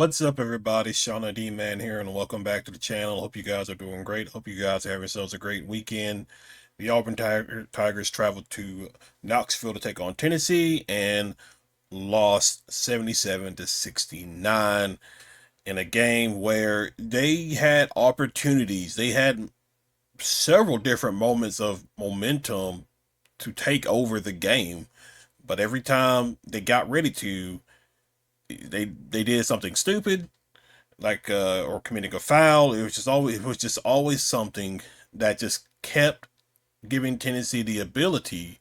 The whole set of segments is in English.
What's up, everybody? Shauna D Man here, and welcome back to the channel. Hope you guys are doing great. Hope you guys have yourselves a great weekend. The Auburn Tigers traveled to Knoxville to take on Tennessee and lost 77 to 69 in a game where they had opportunities. They had several different moments of momentum to take over the game, but every time they got ready to, they did something stupid like or committing a foul. It was just always something that just kept giving Tennessee the ability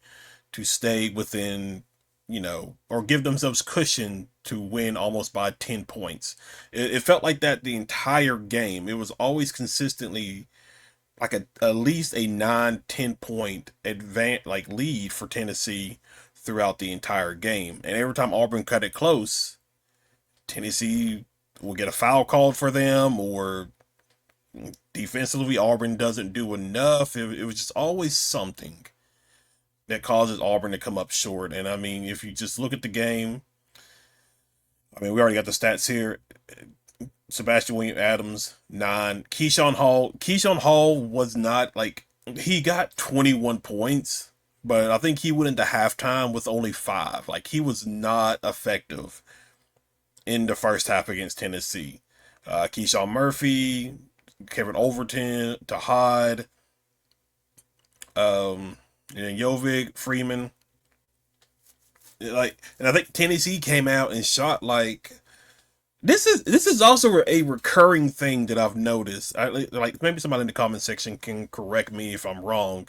to stay within, or give themselves cushion to win almost by 10 points. It felt like that the entire game. It was always consistently like at least a 9-10 point lead for Tennessee throughout the entire game. And every time Auburn cut it close, Tennessee will get a foul called for them, or defensively Auburn doesn't do enough. It was just always something that causes Auburn to come up short. And I mean, if you just look at the game, I mean, we already got the stats here. Sebastian William Adams 9. Keyshawn Hall was not like, he got 21 points, but I think he went into halftime with only 5. Like, he was not effective in the first half against Tennessee. Keyshawn Murphy, Kevin Overton, Tahad, and Jovic, Freeman. And I think Tennessee came out and shot like, this is also a recurring thing that I've noticed. Like, maybe somebody in the comment section can correct me if I'm wrong.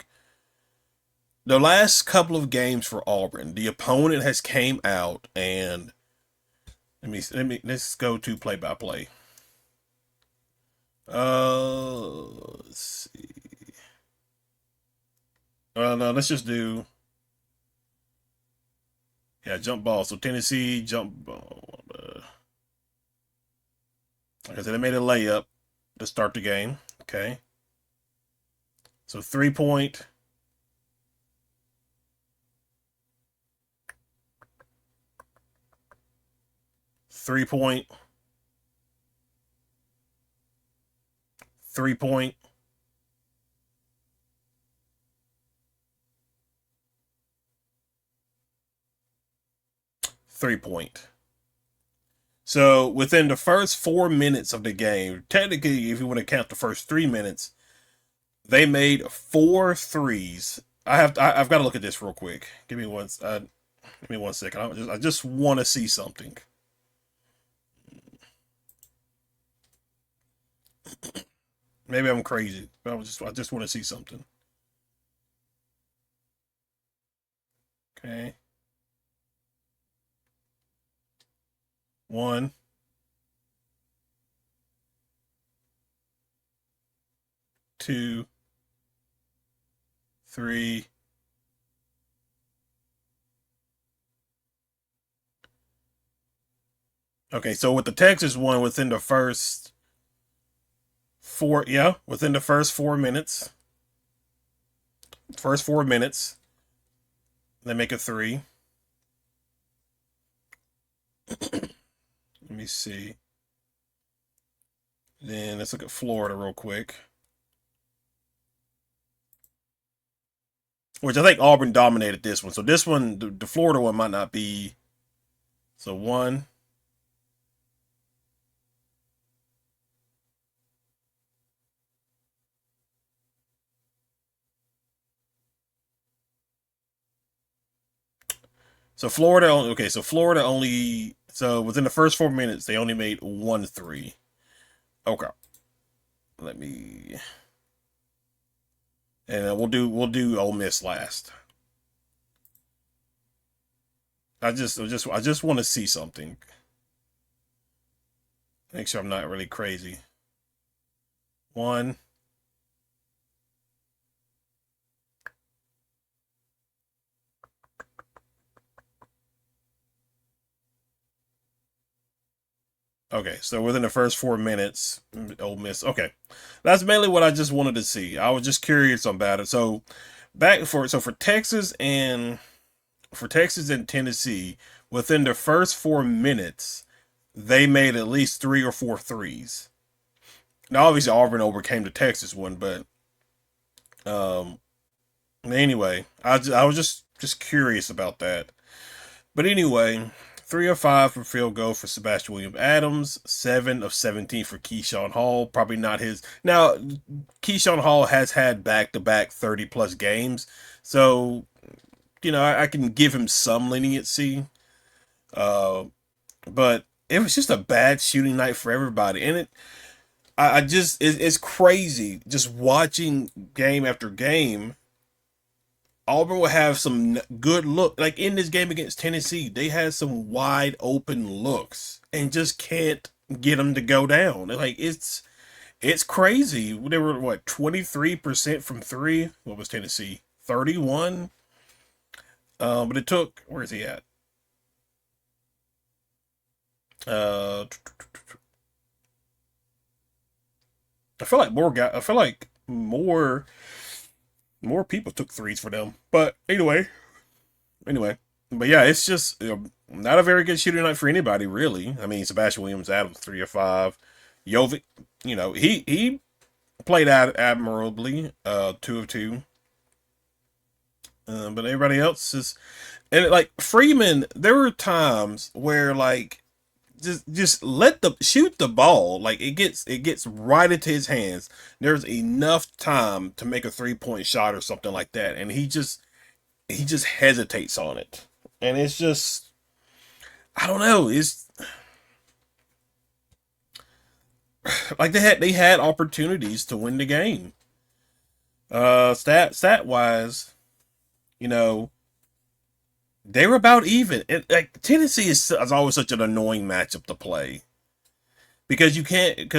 The last couple of games for Auburn, the opponent has came out and let's go to play by play. Let's see. No, let's just do, yeah, jump ball. So Tennessee jump ball. Like I said, they made a layup to start the game. Okay. So 3 point. Three point. 3 point. 3 point. So within the first 4 minutes of the game, technically, if you want to count the first 3 minutes, they made 4 threes. I've got to look at this real quick. Give me 1 second. I just want to see something. Maybe I'm crazy, but I just want to see something. Okay. 1, 2, 3. Okay, so with the Texas one, within the first 4 minutes, they make a three. Let me see. Then let's look at Florida real quick, which I think Auburn dominated this one. So this one, the Florida one might not be. So 1. So Florida, okay. So Florida only. So within the first 4 minutes, they only made 1 3. Okay. Let me. And we'll do Ole Miss last. I just want to see something. Make sure I'm not really crazy. 1. Okay, so within the first 4 minutes, Ole Miss. Okay, that's mainly what I just wanted to see. I was just curious about it. So for Texas and Tennessee, within the first 4 minutes, they made at least three or four threes. Now, obviously, Auburn overcame the Texas one, but um, anyway, I was just curious about that. But anyway, 3 of 5 from field goal for Sebastian Williams Adams, 7 of 17 for Keyshawn Hall. Probably not his. Now, Keyshawn Hall has had back-to-back 30 plus games, so I can give him some leniency. Uh, but it was just a bad shooting night for everybody, and I just it's crazy just watching game after game. Auburn will have some good look. Like in this game against Tennessee, they had some wide open looks and just can't get them to go down. Like it's crazy. They were what 23% from three. What was Tennessee? 31. But it took. Where is he at? Uh, I feel like more guy. I feel like more people took threes for them. But anyway. But yeah, it's just not a very good shooting night for anybody, really. I mean, Sebastian Williams Adams 3 of 5. Jovic, he played out admirably, 2 of 2. But everybody else is, and like Freeman, there were times where like just let the shoot the ball, like it gets right into his hands. There's enough time to make a 3 point shot or something like that, and he just hesitates on it, and it's just I don't know. It's like they had opportunities to win the game. Stat wise, you know, they were about even. Like Tennessee is always such an annoying matchup to play because you can't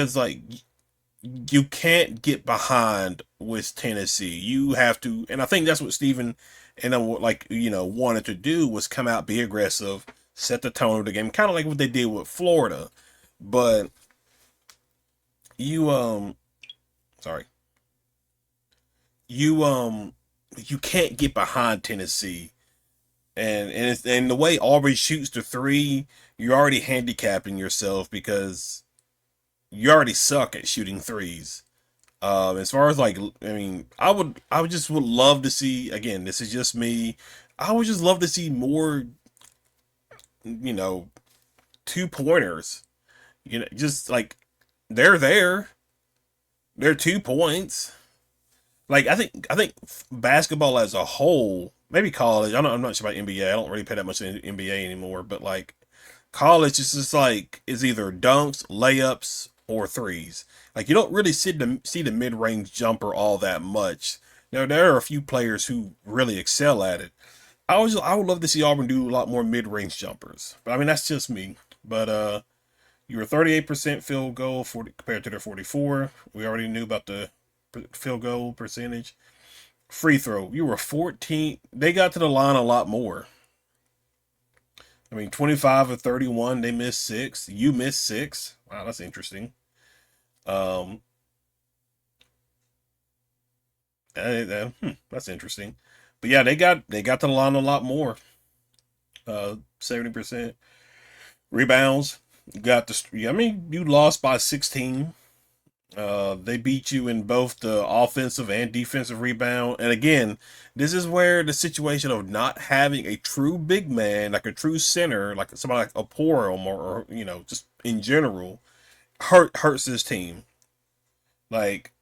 get behind with Tennessee. You have to, and I think that's what Stephen and wanted to do was come out, be aggressive, set the tone of the game, kind of like what they did with Florida. But you sorry, you you can't get behind Tennessee, and the way Aubrey shoots the three, you're already handicapping yourself because you already suck at shooting threes. As far as like, I mean, I would love to see. Again, this is just me. I would just love to see more, you know, 2 pointers. Just like they're there. They're 2 points. Like I think basketball as a whole, maybe college. I'm not sure about NBA. I don't really pay that much in NBA anymore. But like college is just like is either dunks, layups, or threes. Like you don't really see the mid range jumper all that much. Now there are a few players who really excel at it. I would love to see Auburn do a lot more mid range jumpers. But I mean that's just me. But you were 38% field goal 40 compared to their 44. We already knew about the field goal percentage. Free throw, you were 14. They got to the line a lot more. I mean, 25 of 31, they missed six. You missed six. Wow, that's interesting. Um, that's interesting. But yeah, they got to the line a lot more. 70% rebounds. You got the. I mean, you lost by 16. They beat you in both the offensive and defensive rebound. And again, this is where the situation of not having a true big man, like a true center, like somebody like a Porum or just in general, hurts this team. Like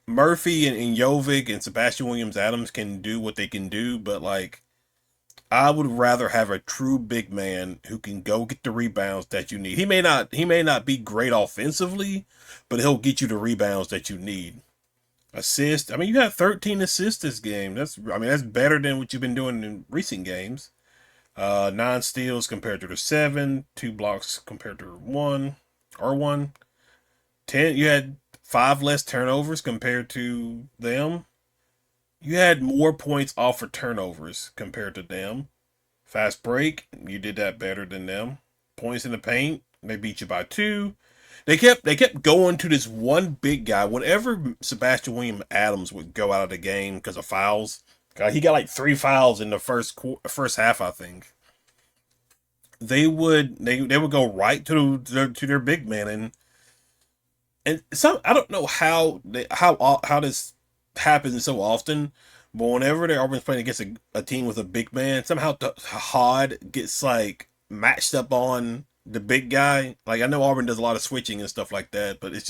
Murphy and Jovic and Sebastian Williams Adams can do what they can do, but like I would rather have a true big man who can go get the rebounds that you need. He may not be great offensively, but he'll get you the rebounds that you need. Assist. I mean, you got 13 assists this game. That's better than what you've been doing in recent games. 9 steals compared to the 7, 2 blocks compared to one. 10. You had 5 less turnovers compared to them. You had more points off for turnovers compared to them. Fast break, you did that better than them. Points in the paint, they beat you by 2. They kept going to this one big guy. Whenever Sebastian William Adams would go out of the game because of fouls, God, he got like 3 fouls in the first half, I think. they would go right to their big man, and some, I don't know how this happens so often, but whenever they're Auburn's playing against a team with a big man, somehow the Hod gets like matched up on the big guy. Like I know Auburn does a lot of switching and stuff like that, but it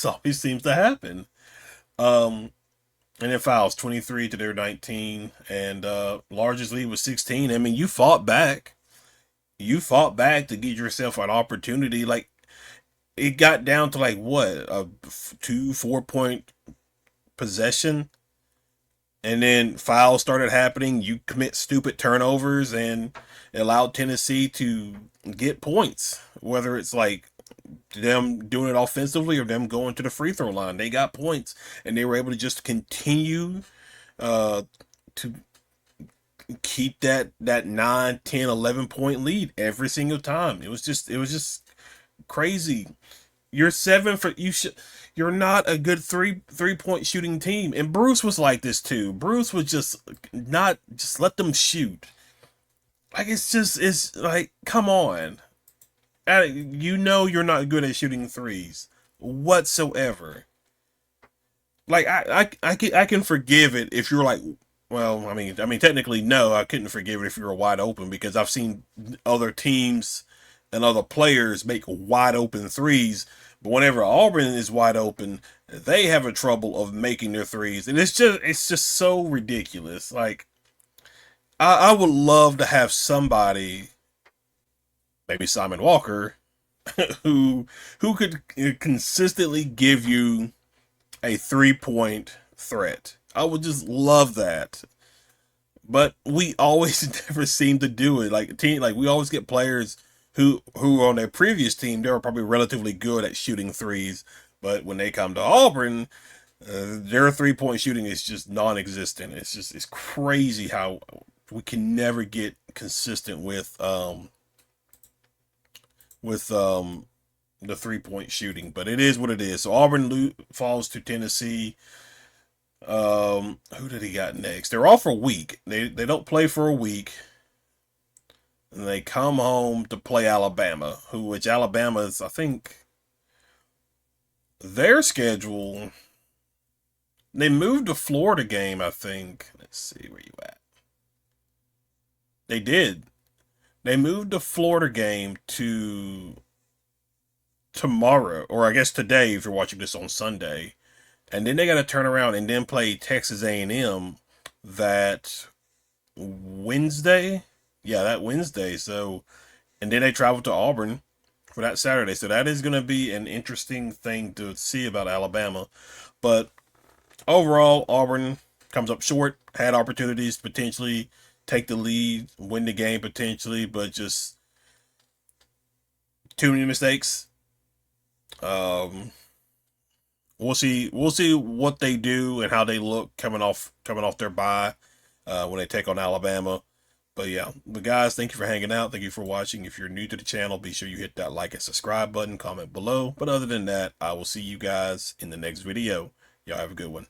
always seems to happen. Um, and then fouls 23 to their 19, and largest lead was 16. I mean, you fought back. You fought back to get yourself an opportunity. Like it got down to like what, a 2 4 point possession, and then fouls started happening. You commit stupid turnovers, and it allowed Tennessee to get points. Whether it's like them doing it offensively or them going to the free throw line, they got points, and they were able to just continue uh, to keep that 9, 10, 11 point lead every single time. It was just crazy. You're seven for you should. You're not a good three point shooting team, and Bruce was like this too. Bruce was just not just let them shoot. Like it's like come on, you know you're not good at shooting threes whatsoever. Like I can forgive it if you're like, well, I mean technically no, I couldn't forgive it if you were wide open because I've seen other teams and other players make wide open threes, but whenever Auburn is wide open, they have a trouble of making their threes, and it's just so ridiculous. Like I would love to have somebody, maybe Simon Walker, who could consistently give you a 3 point threat. I would just love that. But we always never seem to do it. Like team, like we always get players who on their previous team they were probably relatively good at shooting threes, but when they come to Auburn, their 3 point shooting is just non-existent. It's crazy how we can never get consistent with the 3 point shooting. But it is what it is. So Auburn falls to Tennessee. Who did he got next? They're off for a week. They don't play for a week, and they come home to play Alabama, which Alabama is, I think, their schedule. They moved the Florida game, I think. Let's see where you at. They did. They moved the Florida game to tomorrow, or I guess today if you're watching this on Sunday. And then they got to turn around and then play Texas A&M that Wednesday. Yeah, that Wednesday. So, and then they travel to Auburn for that Saturday. So that is going to be an interesting thing to see about Alabama. But overall, Auburn comes up short. Had opportunities to potentially take the lead, win the game potentially, but just too many mistakes. Um, we'll see what they do and how they look coming off their bye when they take on Alabama. But yeah, but guys, thank you for hanging out. Thank you for watching. If you're new to the channel, be sure you hit that like and subscribe button, comment below. But other than that, I will see you guys in the next video. Y'all have a good one.